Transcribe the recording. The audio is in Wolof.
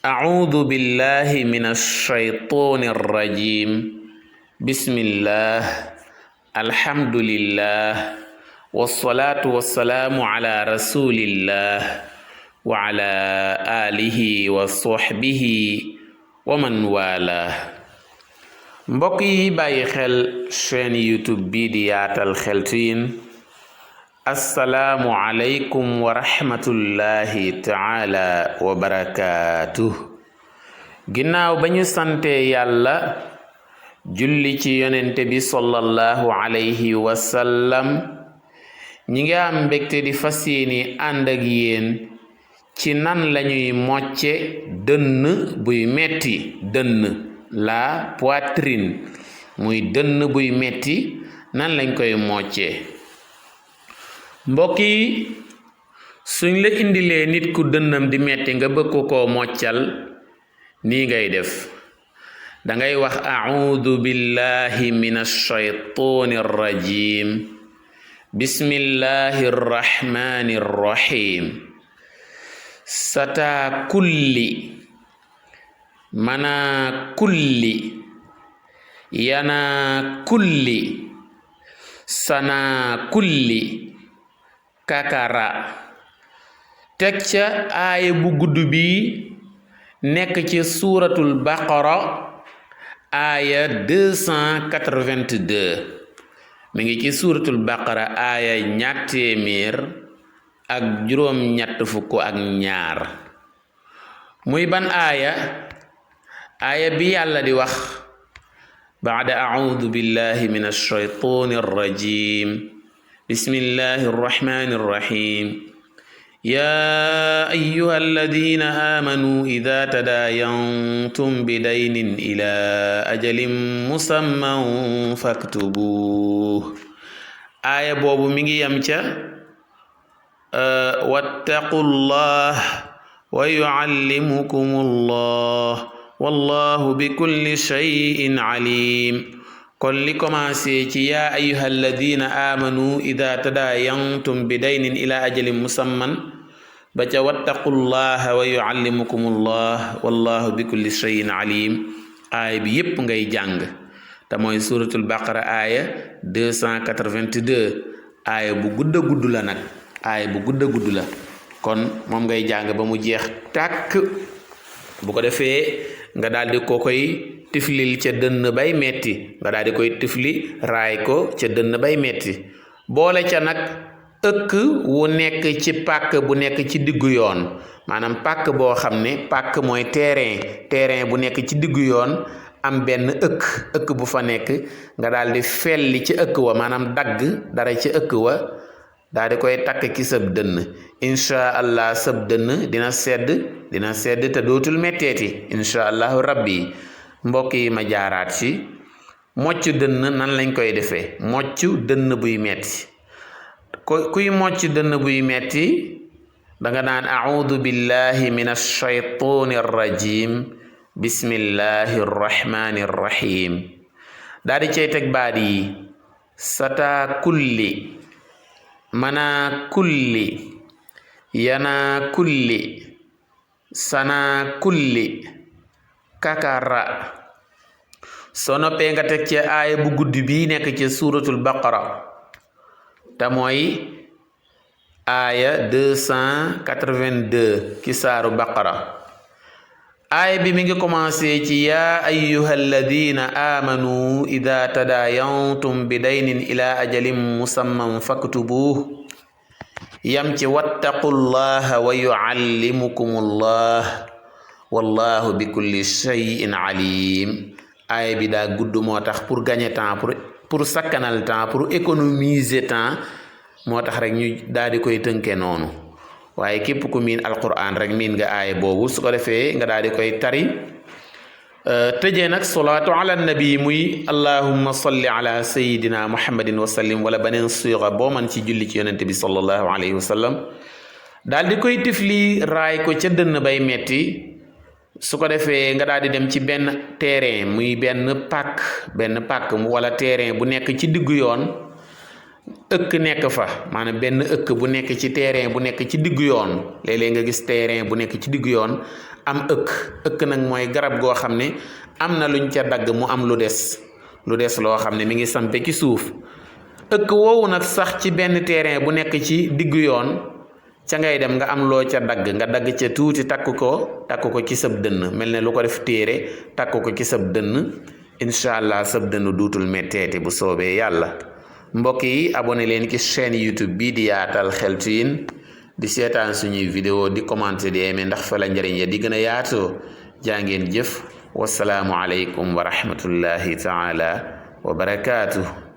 أعوذ بالله من الشيطان الرجيم بسم الله الحمد لله والصلاة والسلام على رسول الله وعلى آله وصحبه ومن والاه mbokk yi bàyyi xel chaîne YouTube bii di Yaatal Xeltu Yin assalaamu aleykum wa rahmatullahi taala wa barakaatuh. ginnaaw ba ñu sante yàlla julli ci yonente bi sallallahu alayhi wa sallam ñi ngi am mbégte di fas yéene ànd ak yéen ci nan lañuy mocce dënn buy metti, dënn la poitrine muy dënn buy metti nan lañ koy moccee. mbokk yi suñ la indilee nit ku dënnam di metti nga bëgg koo moccal nii ngay def, dangay wax a'uudu billahi minash shaytaanir rajiim bismillahir rahmanir rahim sata kulli mana kulli yana kulli sana kulli kakara. teg ca aaya bu gudd bi nekk ci suuratul baqara aaya 282 mi ngi ci suuratul baqara aaya 282 muy ban aaya bi yàlla di wax baada a'uudu billahi min ash-shaytaani r-rajiim bismillahi r-rahmaani r-rahiim yaa ayyuha alladina aamanuu ida tadaayantum bidaynin ila ajalin musamman faktubuuh. aaya boobu mi ngi yam ca wattaqullah wa yuallimukumullah wallahu bikulli shay'in alim. kon li commencé ci yaa ayyuha alladina amanu ida tadaayantum bidaynin ila ajalin musamman ba ca wattaqullaha wa yuallimukumullah wallahu bikulli shay'in alim. aaya bi yépp ngay jàng te mooy suratul baqara aaya 282. aaya bu gudda gudd la nag, aaya bu gudda gudd la, kon moom ngay jàng ba mu jeex tàkk. bu ko defee nga daal di ko koy tiflil ca dënn bay metti, nga daal di koy tifli raay ko ca dënn bay metti, boole ca nag ëkk wu nekk ci pàkk bu nekk ci diggu yoon. maanaam pàkk boo xam ne pàkk mooy terrain bu nekk ci diggu yoon am benn ëkk bu fa nekk, nga daal di felli ci ëkk wa, maanaam dagg dara ci ëkk wa daal di koy takk ci sab dënn. incha allah sab dënn dina sedd te dootul metteeti incha allahu rabbi. mbokk yi ma jaaraat ci mocc dënn nan lañ koy defee. mocc dënn buy metti, kuy mocc dënn buy metti danga naan a'uudu billahi minash shaytaanir rajiim bismillahi rrahmani rrahim daal di cay teg baat yi sata kulli mana kulli yana kulli sana kulli kakara. soo noppee nga teg ci aaya bu guddi bi nekk ci suuratul baqara te mooy aaya 282 ci saaru baqara. aaya bi mi ngi commencé ci yaa ayyuha alladina amanu ida tadaayantum bidaynin ila ajalin musamman faktubuuh yam ci wattaqullaha wa yuallimukumullah wallahu bikulli shay'in alim. aaya bi daa gudd moo tax pour gagner temps, pour sakkanal temps, pour économiser temps moo tax rek ñu daal di koy tënke noonu. waaye képp ku miin alquran rek miin nga aaya boobu, su ko defee nga daal di koy tari. tëjee nag salaatu ala nabi muy allahumma salli ala sayidina muhammadin wa sallim, wala beneen suura boo man ci julli ci yonente bi sallallahu alayhi wa sallam. daal di koy tifli raay ko ca dënn bay metti. su ko defee nga daal di dem ci benn terrain muy benn pàkk wala terrain bu nekk ci diggu yoon, ëkk nekk fa, maanaam benn ëkk bu nekk ci terrain bu nekk ci diggu yoon. léeg-léeg nga gis terrain bu nekk ci diggu yoon am ëkk nag mooy garab goo xam ne am na luñ ca dagg mu am lu des loo xam ne mi ngi sampe ci suuf ëkk woowu nag sax ci benn terrain bu nekk ci diggu yoon ca ngay dem nga am loo ca dagg nga dagg ca tuuti takk ko ci sab dënn mel ne lu ko def téere takk ko ci sab dënn incha allah sab dënn duutul metteeti bu soobee yàlla mbokk yi abonné leen ci chaîne YouTube bi di Yaatal Xeltu Yin di seetaan suñuy vidéo di commenter di aimer ndax fa la njëriñ ya di gën a yaatoo jaa ngeen jëf wasalaamu aleykum wa rahmatullahi taala wa barakaatuh